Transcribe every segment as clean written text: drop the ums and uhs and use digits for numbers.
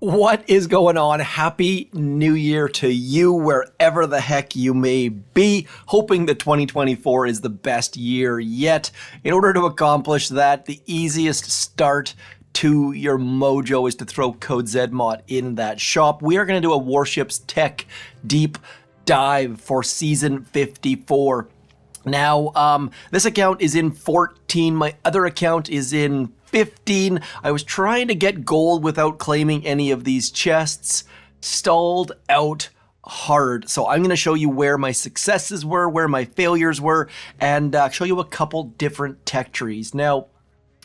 What is going on? Happy New Year to you, wherever the heck you may be. Hoping that 2024 is the best year yet. In order to accomplish that, the easiest start to your mojo is to throw code ZMOD in that shop. We are going to do a Warships Tech Deep Dive for Season 54. Now, this account is in 14. My other account is in 15. I was trying to get gold without claiming any of these chests. Stalled out hard. So I'm going to show you where my successes were, where my failures were, and show you a couple different tech trees. Now,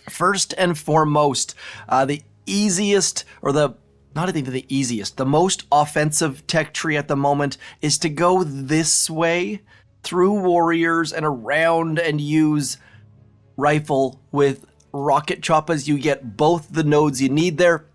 first and foremost, the easiest, or not even the easiest, the most offensive tech tree at the moment is to go this way through warriors and around and use rifle with Rocket Choppas. You get both the nodes you need there.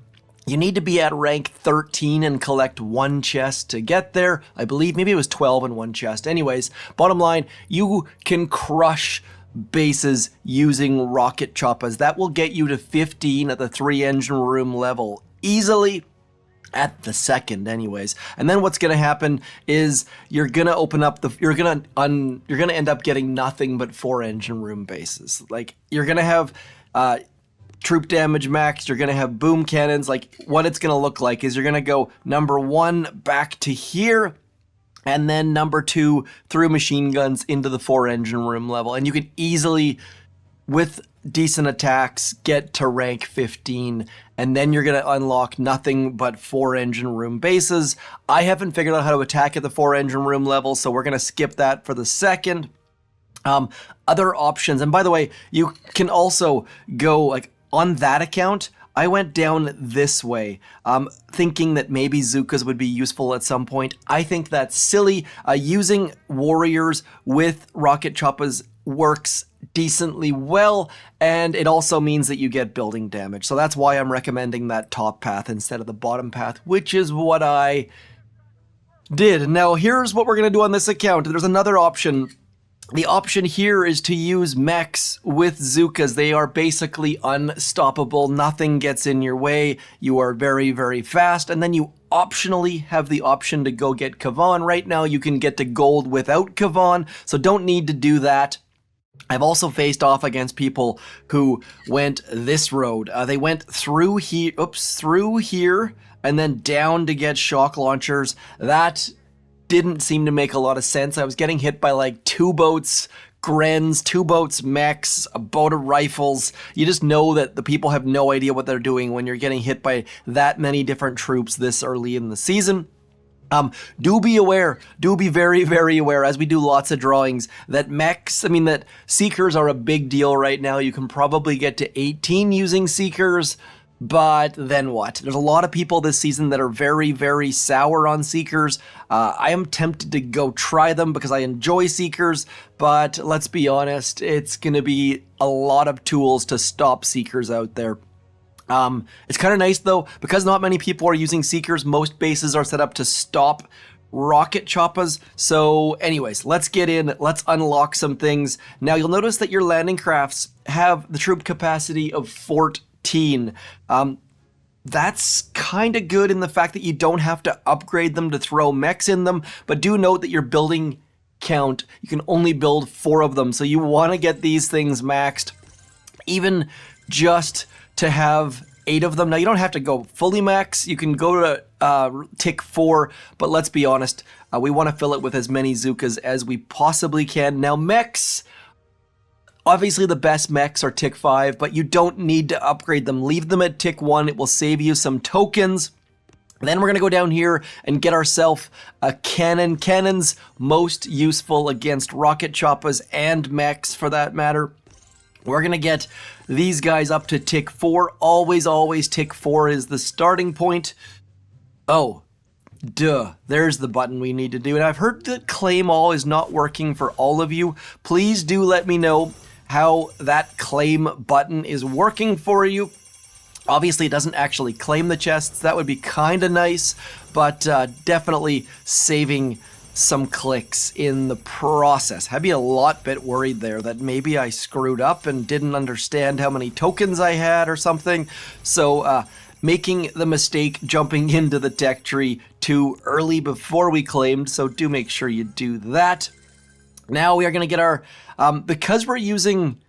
You need to be at rank 13 and collect one chest to get there. I believe maybe it was 12 in one chest. Anyways, bottom line, you can crush bases using Rocket Choppas. That will get you to 15 at the 3 engine room level easily. At the second anyways. And then what's going to happen is you're going to open up you're going to end up getting nothing but 4 engine room bases. Like, you're going to have troop damage max, you're going to have boom cannons. Like, what it's going to look like is you're going to go number 1 back to here, and then number 2 through machine guns into the 4 engine room level. And you can easily, with decent attacks, get to rank 15, and then you're going to unlock nothing but 4 engine room bases. I haven't figured out how to attack at the 4 engine room level, so we're going to skip that for the second. Other options, and by the way, you can also go, like, on that account, I went down this way, thinking that maybe Zookas would be useful at some point. I think that's silly. Using warriors with Rocket Choppas works decently well, and it also means that you get building damage. So that's why I'm recommending that top path instead of the bottom path, which is what I did. Now, here's what we're going to do on this account. There's another option. The option here is to use Mechs with Zookas. They are basically unstoppable. Nothing gets in your way. You are very, very fast. And then you optionally have the option to go get Kavan. Right now, you can get to gold without Kavan, so don't need to do that. I've also faced off against people who went this road. They went through here, and then down to get shock launchers. That didn't seem to make a lot of sense. I was getting hit by like 2 boats, Grens, 2 boats, Mechs, a boat of rifles. You just know that the people have no idea what they're doing when you're getting hit by that many different troops this early in the season. Do be aware, do be very, very aware, as we do lots of drawings, that that Seekers are a big deal right now. You can probably get to 18 using Seekers, but then what? There's a lot of people this season that are very, very sour on Seekers. I am tempted to go try them because I enjoy Seekers, but let's be honest, it's going to be a lot of tools to stop Seekers out there. It's kind of nice though, because not many people are using Seekers. Most bases are set up to stop Rocket Choppas. So anyways, let's get in, let's unlock some things. Now you'll notice that your landing crafts have the troop capacity of 14. That's kind of good in the fact that you don't have to upgrade them to throw Mechs in them, but do note that your building count, you can only build 4 of them. So you want to get these things maxed, even just to have 8 of them. Now, you don't have to go fully max. You can go to tick 4, but let's be honest, we want to fill it with as many Zookas as we possibly can. Now, Mechs, obviously the best Mechs are tick 5, but you don't need to upgrade them. Leave them at tick 1. It will save you some tokens. Then we're going to go down here and get ourselves a cannon. Cannons, most useful against Rocket Choppas and Mechs for that matter. We're going to get these guys up to tick 4. Always tick 4 is the starting point. Oh, duh. There's the button we need to do. And I've heard that claim all is not working for all of you. Please do let me know how that claim button is working for you. Obviously, it doesn't actually claim the chests. That would be kind of nice, but definitely saving some clicks in the process. I'd be a lot bit worried there that maybe I screwed up and didn't understand how many tokens I had or something. So making the mistake jumping into the tech tree too early before we claimed, so do make sure you do that. Now we are going to get our, because we're using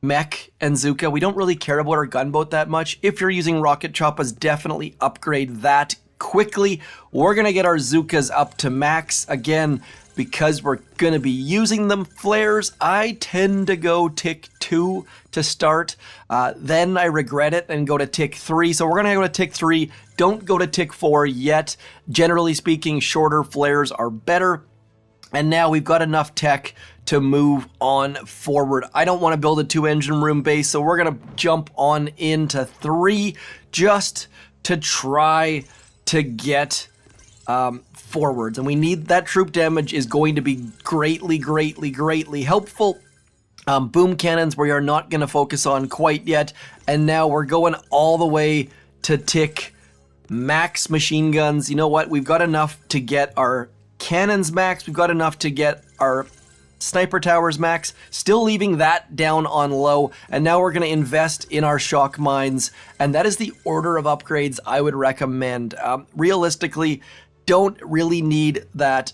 Mech and Zooka, we don't really care about our gunboat that much. If you're using Rocket Choppas, definitely upgrade that quickly. We're going to get our Zookas up to max. Again, because we're going to be using them. Flares, I tend to go tick 2 to start. Then I regret it and go to tick 3. So we're going to go to tick 3. Don't go to tick 4 yet. Generally speaking, shorter flares are better. And now we've got enough tech to move on forward. I don't want to build a 2-engine room base, so we're going to jump on into 3 just to try to get forwards. And we need that troop damage is going to be greatly helpful. Boom cannons we are not going to focus on quite yet. And now we're going all the way to tick max machine guns. You know what? We've got enough to get our cannons max. We've got enough to get our sniper towers max, still leaving that down on low. And now we're going to invest in our shock mines. And that is the order of upgrades I would recommend. Realistically, don't really need that.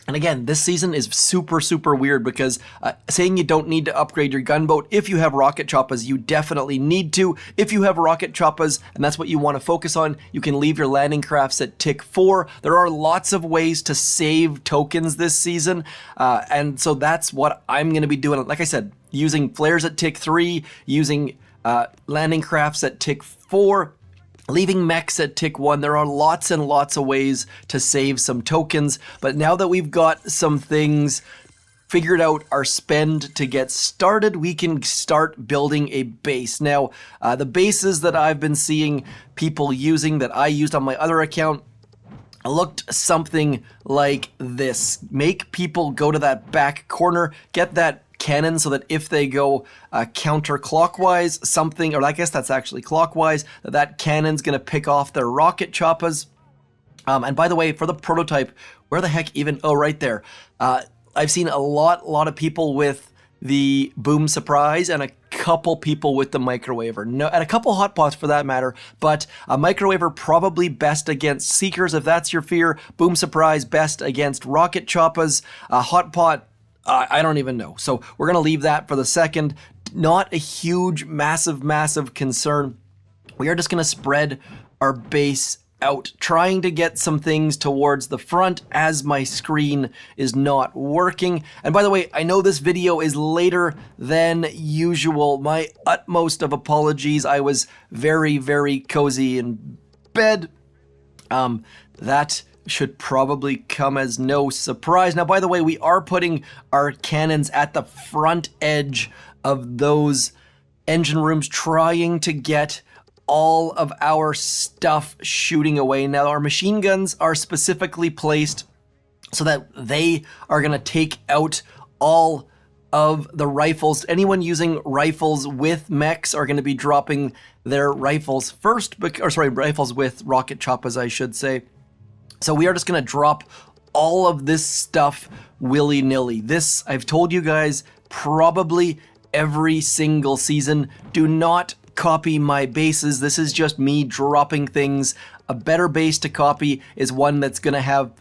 And again, this season is super weird because saying you don't need to upgrade your gunboat, if you have Rocket Choppas, you definitely need to. If you have Rocket Choppas and that's what you want to focus on, you can leave your landing crafts at tick 4. There are lots of ways to save tokens this season. And so that's what I'm going to be doing. Like I said, using flares at tick 3, using landing crafts at tick 4, leaving mechs at tick 1. There are lots and lots of ways to save some tokens, but now that we've got some things figured out, our spend to get started, we can start building a base. Now, the bases that I've been seeing people using that I used on my other account looked something like this. Make people go to that back corner, get that cannon so that if they go counterclockwise, something, or I guess that's actually clockwise, that cannon's going to pick off their Rocket Choppas. And by the way, for the prototype, where the heck even, oh, right there. I've seen a lot of people with the Boom Surprise and a couple people with the Microwaver. No, and a couple hotpots for that matter, but a Microwaver probably best against Seekers if that's your fear. Boom Surprise best against Rocket Choppas. Hotpot, I don't even know. So we're going to leave that for the second. Not a huge, massive concern. We are just going to spread our base out, trying to get some things towards the front as my screen is not working. And by the way, I know this video is later than usual. My utmost of apologies. I was very cozy in bed. That should probably come as no surprise. Now, by the way, we are putting our cannons at the front edge of those engine rooms, trying to get all of our stuff shooting away. Now, our machine guns are specifically placed so that they are going to take out all of the rifles. Anyone using rifles with mechs are going to be dropping their rifles first, rifles with Rocket Choppas, I should say. So we are just going to drop all of this stuff willy-nilly. This, I've told you guys probably every single season. Do not copy my bases. This is just me dropping things. A better base to copy is one that's going to have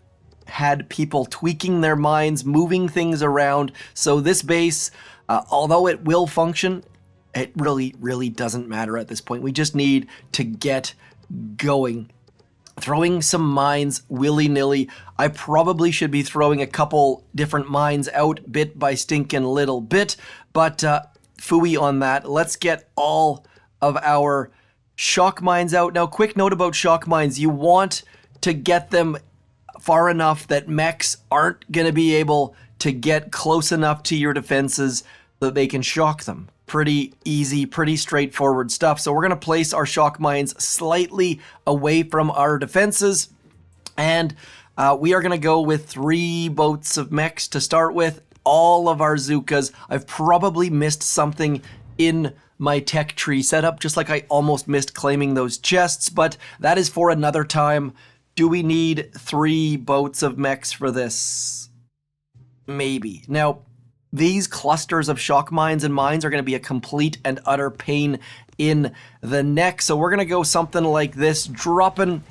had people tweaking their minds, moving things around. So this base, although it will function, it really doesn't matter at this point. We just need to get going. Throwing some mines willy-nilly. I probably should be throwing a couple different mines out bit by stinking little bit, but phooey on that. Let's get all of our shock mines out. Now, quick note about shock mines. You want to get them far enough that mechs aren't going to be able to get close enough to your defenses that they can shock them. Pretty easy, pretty straightforward stuff. So we're going to place our shock mines slightly away from our defenses. And we are going to go with 3 boats of mechs to start with. All of our Zookas. I've probably missed something in my tech tree setup, just like I almost missed claiming those chests, but that is for another time. Do we need 3 boats of mechs for this? Maybe. Now, these clusters of shock mines and mines are going to be a complete and utter pain in the neck. So we're going to go something like this, dropping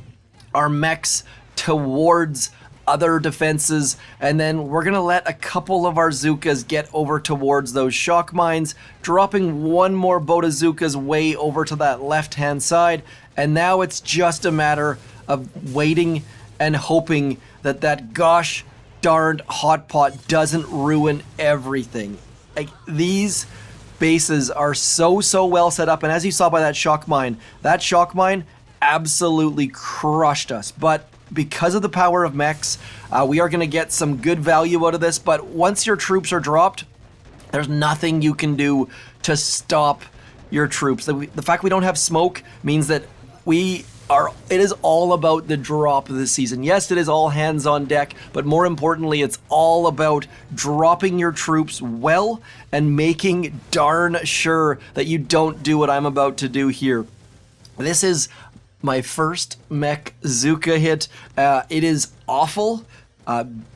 our mechs towards other defenses, and then we're going to let a couple of our Zookas get over towards those shock mines, dropping one more boat of Zookas way over to that left-hand side, and now it's just a matter of waiting and hoping that that gosh darned hot pot doesn't ruin everything. Like, these bases are so well set up, and as you saw by that shock mine absolutely crushed us. But because of the power of mechs, we are going to get some good value out of this. But once your troops are dropped, there's nothing you can do to stop your troops. The fact we don't have smoke means that it is all about the drop this season. Yes, it is all hands on deck, but more importantly, it's all about dropping your troops well and making darn sure that you don't do what I'm about to do here. This is my first mech Zooka hit. It is awful.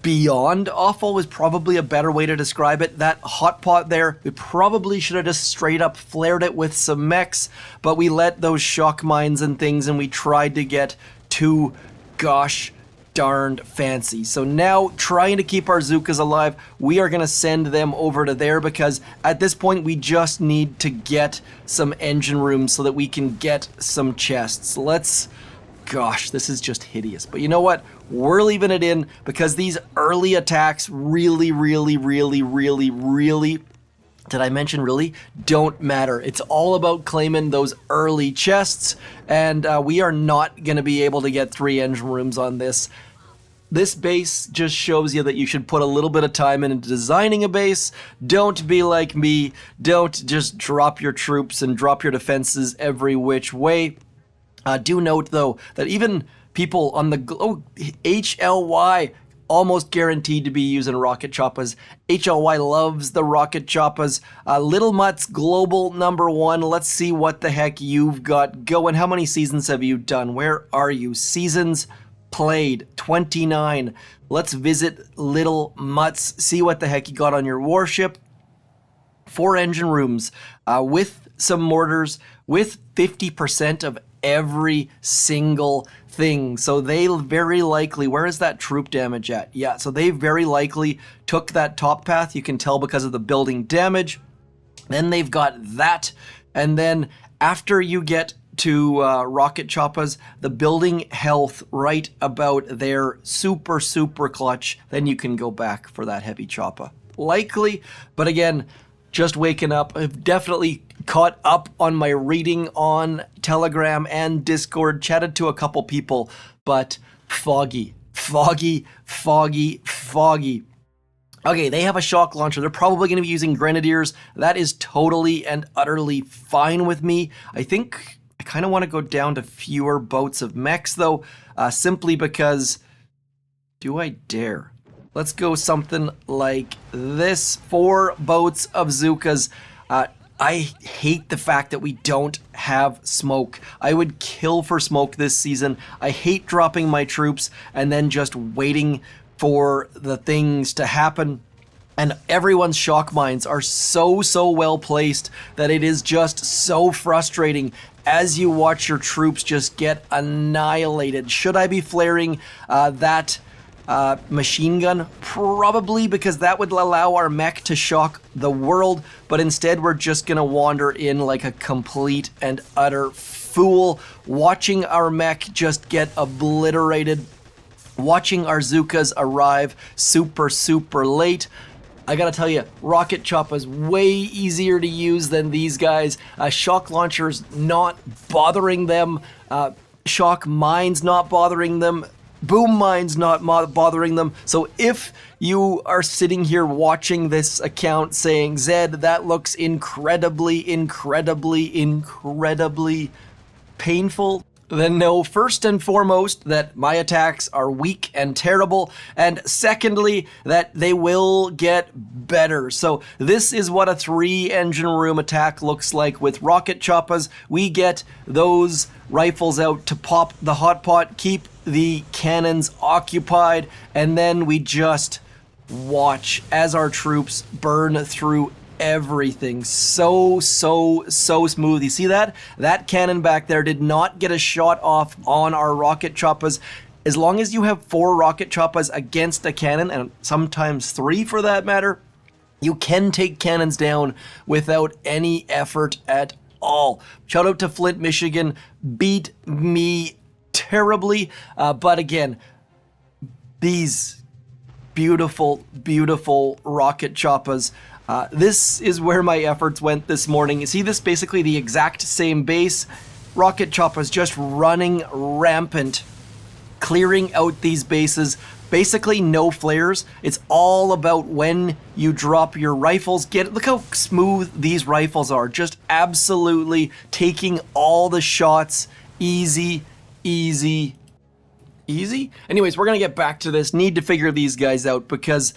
Beyond awful was probably a better way to describe it. That hot pot there, we probably should have just straight up flared it with some mechs, but we let those shock mines and things, and we tried to get too gosh darned fancy. So now, trying to keep our Zookas alive, we are going to send them over to there, because at this point we just need to get some engine rooms so that we can get some chests. Gosh, this is just hideous. But you know what? We're leaving it in, because these early attacks really, did I mention really? Don't matter. It's all about claiming those early chests, and we are not going to be able to get 3 engine rooms on this. This base just shows you that you should put a little bit of time into designing a base. Don't be like me. Don't just drop your troops and drop your defenses every which way. Do note, though, that even people on the HLY almost guaranteed to be using Rocket Choppas. HLY loves the Rocket Choppas. Little Mutt's global #1. Let's see what the heck you've got going. How many seasons have you done? Where are you? Seasons played, 29. Let's visit Little Mutt's, see what the heck you got on your warship. 4 engine rooms with some mortars, with 50% of every single thing. So they very likely, where is that troop damage at? Yeah, so they very likely took that top path. You can tell because of the building damage. Then they've got that. And then after you get to Rocket Choppas, the building health right about there, super clutch. Then you can go back for that heavy choppa. Likely, but again, just waking up. I've definitely caught up on my reading on Telegram and Discord, chatted to a couple people, but foggy. Okay, they have a shock launcher. They're probably going to be using grenadiers. That is totally and utterly fine with me. I think I kind of want to go down to fewer boats of mechs, though, simply because, do I dare? Let's go something like this. 4 boats of Zookas. I hate the fact that we don't have smoke. I would kill for smoke this season. I hate dropping my troops and then just waiting for the things to happen. And everyone's shock mines are so well placed that it is just so frustrating as you watch your troops just get annihilated. Should I be flaring that machine gun? Probably, because that would allow our mech to shock the world, but instead we're just gonna wander in like a complete and utter fool, watching our mech just get obliterated, watching our Zookas arrive super late. I gotta tell you, Rocket Choppas way easier to use than these guys. Shock launchers not bothering them, shock mines not bothering them, boom mines not bothering them. So if you are sitting here watching this account saying, Zed, that looks incredibly painful, then know first and foremost that my attacks are weak and terrible, and secondly, that they will get better. So this is what a 3 engine room attack looks like with Rocket Choppas. We get those rifles out to pop the hot pot, keep the cannons occupied, and then we just watch as our troops burn through everything. So smooth. You see that? That cannon back there did not get a shot off on our Rocket Choppas. As long as you have 4 Rocket Choppas against a cannon, and sometimes 3 for that matter, you can take cannons down without any effort at all. Shout out to Flint, Michigan. Beat me terribly. But again, these beautiful Rocket Choppas. This is where my efforts went this morning. You see this? Basically the exact same base. Rocket Choppas just running rampant, clearing out these bases. Basically no flares. It's all about when you drop your rifles. Look how smooth these rifles are. Just absolutely taking all the shots. Easy. Anyways, we're going to get back to this. Need to figure these guys out because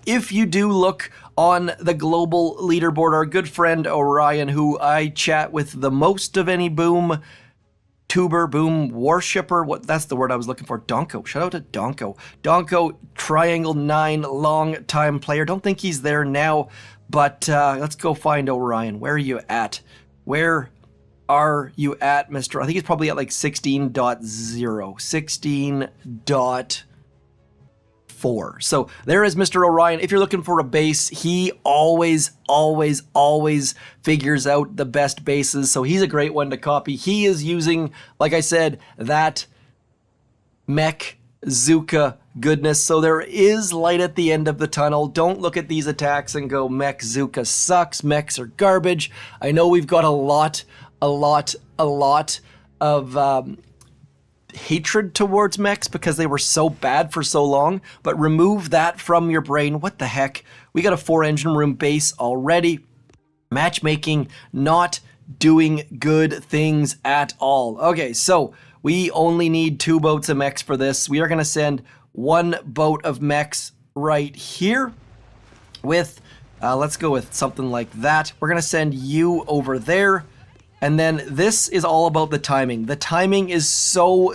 if you do look on the global leaderboard, our good friend Orion, who I chat with the most of any boom warshipper, that's the word I was looking for. Donko. Shout out to Donko. Donko, Triangle 9, long time player. Don't think he's there now, but let's go find Orion. Where are you at? Where are you at, Mr.? I think he's probably at like 16.0, 16.4. So there is Mr. Orion. If you're looking for a base, he always figures out the best bases. So he's a great one to copy. He is using, like I said, that mech Zooka goodness. So there is light at the end of the tunnel. Don't look at these attacks and go, Mech Zooka sucks. Mechs are garbage. I know we've got a lot of hatred towards mechs because they were so bad for so long, but remove that from your brain. What the heck? We got a 4-engine room base already. Matchmaking not doing good things at all. Okay, so we only need 2 boats of mechs for this. We are going to send 1 boat of mechs right here with, let's go with something like that. We're going to send you over there. And then this is all about the timing. The timing is so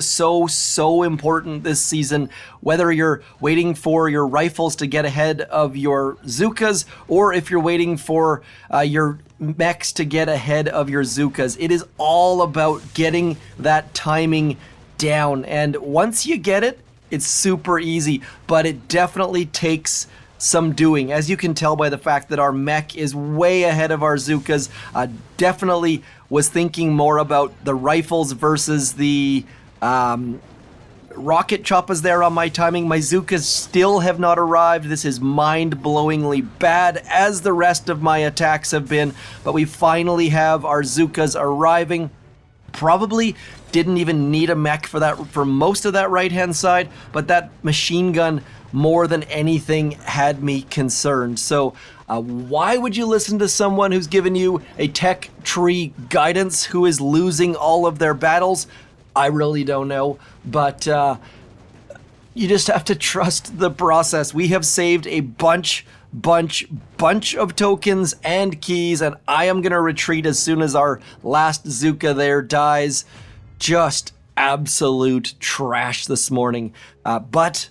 important this season, whether you're waiting for your rifles to get ahead of your Zookas, or if you're waiting for your mechs to get ahead of your Zookas. It is all about getting that timing down. And once you get it, it's super easy, but it definitely takes some doing. As you can tell by the fact that our mech is way ahead of our Zookas, definitely was thinking more about the rifles versus the Rocket Choppas there on my timing. My Zookas still have not arrived. This is mind-blowingly bad, as the rest of my attacks have been, but we finally have our Zookas arriving. Probably didn't even need a mech for most of that right-hand side, but that machine gun more than anything had me concerned. So why would you listen to someone who's given you a tech tree guidance who is losing all of their battles? I really don't know, but you just have to trust the process. We have saved a bunch of tokens and keys, and I am gonna retreat as soon as our last Zooka there dies. Just absolute trash this morning, but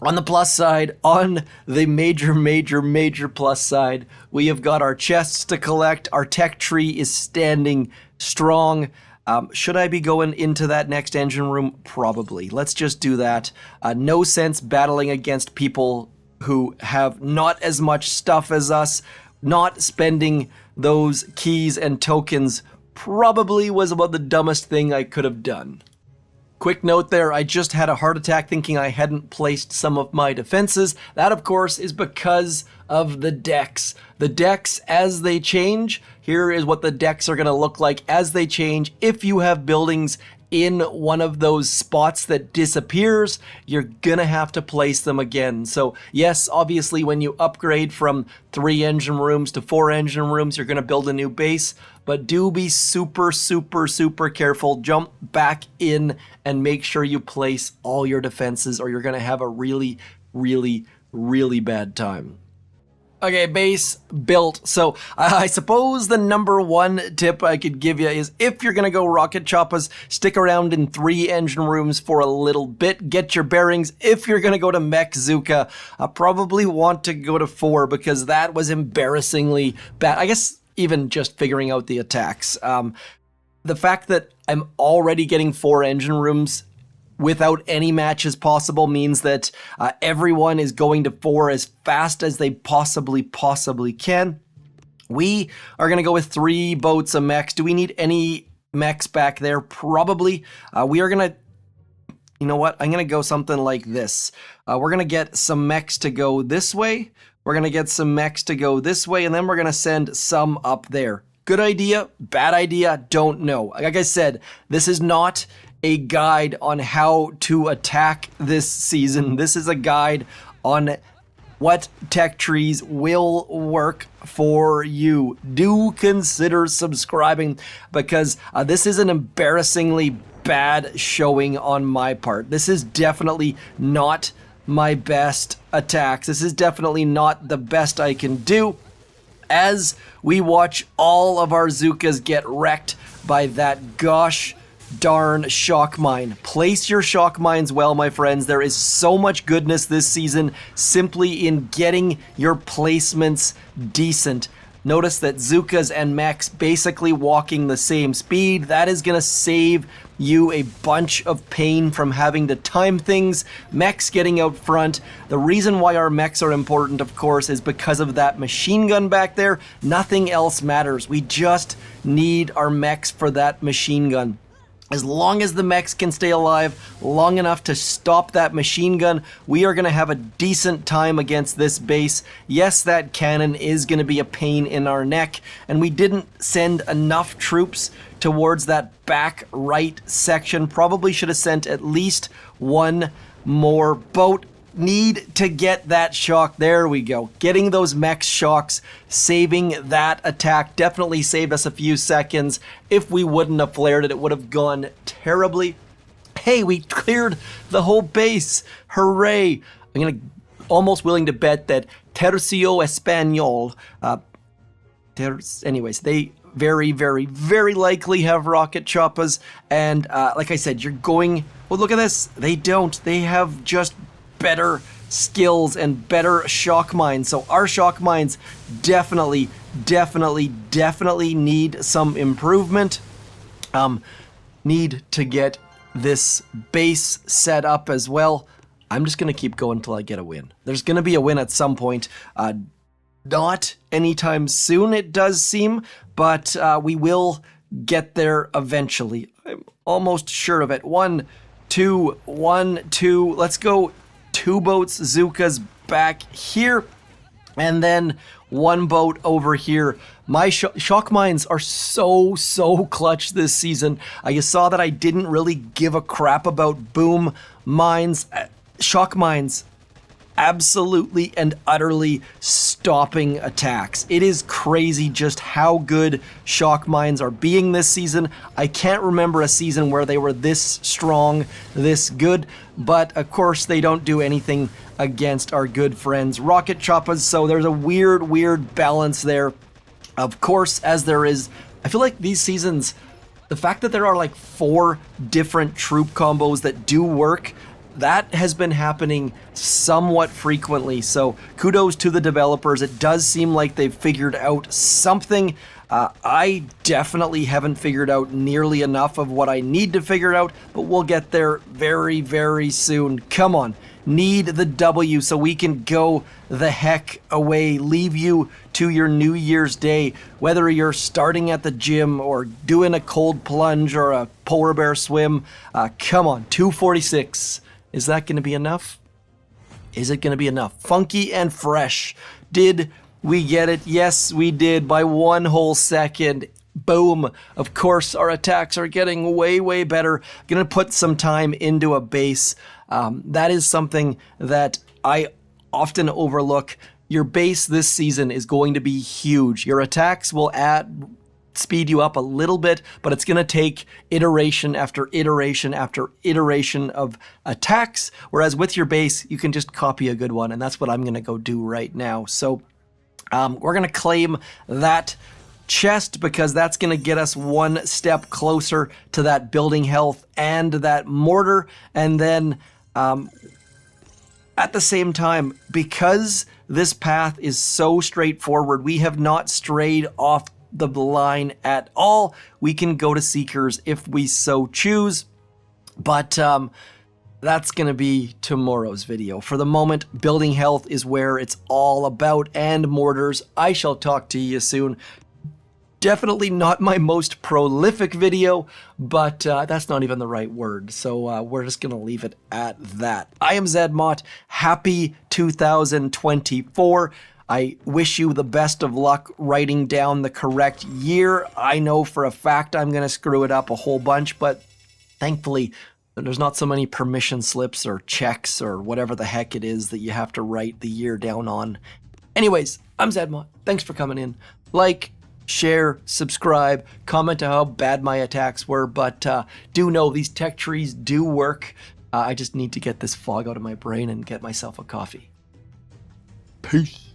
on the plus side, on the major plus side, we have got our chests to collect. Our tech tree is standing strong. Should I be going into that next engine room? Probably. Let's just do that. No sense battling against people who have not as much stuff as us. Not spending those keys and tokens probably was about the dumbest thing I could have done. Quick note there, I just had a heart attack thinking I hadn't placed some of my defenses. That, of course, is because of the decks. The decks, as they change, here is what the decks are going to look like as they change. If you have buildings in one of those spots that disappears, you're gonna have to place them again. So yes, obviously when you upgrade from 3 engine rooms to 4 engine rooms, you're gonna build a new base, but do be super careful. Jump back in and make sure you place all your defenses, or you're gonna have a really bad time. Okay, base built. So I suppose the number one tip I could give you is if you're going to go Rocket Choppas, stick around in 3 engine rooms for a little bit. Get your bearings. If you're going to go to Mech Zooka, I probably want to go to 4 because that was embarrassingly bad. I guess even just figuring out the attacks. The fact that I'm already getting 4 engine rooms without any matches possible means that everyone is going to 4 as fast as they possibly can. We are going to go with 3 boats of mechs. Do we need any mechs back there? Probably. We are going to, you know what? I'm going to go something like this. We're going to get some mechs to go this way. We're going to get some mechs to go this way, and then we're going to send some up there. Good idea, bad idea, don't know. Like I said, this is not a guide on how to attack this season. This is a guide on what tech trees will work for you. Do consider subscribing because this is an embarrassingly bad showing on my part. This is definitely not my best attacks. This is definitely not the best I can do. As we watch all of our Zookas get wrecked by that gosh darn shock mine. Place your shock mines well, my friends. There is so much goodness this season simply in getting your placements decent. Notice that Zookas and Mechs basically walking the same speed. That is going to save you a bunch of pain from having to time things. Mechs getting out front. The reason why our Mechs are important, of course, is because of that machine gun back there. Nothing else matters. We just need our Mechs for that machine gun. As long as the Mechs can stay alive long enough to stop that machine gun, we are going to have a decent time against this base. Yes, that cannon is going to be a pain in our neck, and we didn't send enough troops towards that back right section. Probably should have sent at least 1 more boat. Need to get that shock. There we go. Getting those mech shocks, saving that attack definitely saved us a few seconds. If we wouldn't have flared it, it would have gone terribly. Hey, we cleared the whole base. Hooray. I'm almost willing to bet that Tercio Español, anyways, they very likely have Rocket Choppas. And like I said, you're going, well, look at this. They don't. They have just better skills and better shock mines. So our shock mines definitely need some improvement. Need to get this base set up as well. I'm just going to keep going until I get a win. There's going to be a win at some point. Not anytime soon, it does seem, but we will get there eventually. I'm almost sure of it. 1, 2, 1, 2. Let's go. 2 boats, Zookas back here, and then 1 boat over here. My shock mines are so clutch this season. You saw that I didn't really give a crap about boom mines. Shock mines absolutely and utterly stopping attacks. It is crazy just how good shock mines are being this season. I can't remember a season where they were this strong, this good, but of course they don't do anything against our good friends Rocket Choppas, so there's a weird balance there. Of course, as there is, I feel like these seasons, the fact that there are like 4 different troop combos that do work, that has been happening somewhat frequently, so kudos to the developers. It does seem like they've figured out something. I definitely haven't figured out nearly enough of what I need to figure out, but we'll get there very soon. Come on, need the W so we can go the heck away, leave you to your New Year's Day, whether you're starting at the gym or doing a cold plunge or a polar bear swim. Come on, 246. Is that going to be enough? Is it going to be enough? Funky and fresh. Did we get it? Yes, we did by 1 whole second. Boom. Of course, our attacks are getting way better. Going to put some time into a base. That is something that I often overlook. Your base this season is going to be huge. Your attacks will speed you up a little bit, but it's going to take iteration after iteration after iteration of attacks, whereas with your base, you can just copy a good one, and that's what I'm going to go do right now. So We're going to claim that chest because that's going to get us one step closer to that building health and that mortar. And then at the same time, because this path is so straightforward, we have not strayed off the line at all. We can go to Seekers if we so choose, but that's going to be tomorrow's video. For the moment, building health is where it's all about, and mortars. I shall talk to you soon. Definitely not my most prolific video, but that's not even the right word. So we're just going to leave it at that. I am Zedmont. Happy 2024. I wish you the best of luck writing down the correct year. I know for a fact I'm going to screw it up a whole bunch, but thankfully there's not so many permission slips or checks or whatever the heck it is that you have to write the year down on. Anyways, I'm Zedmont. Thanks for coming in. Like, share, subscribe, comment on how bad my attacks were, but do know these tech trees do work. I just need to get this fog out of my brain and get myself a coffee. Peace.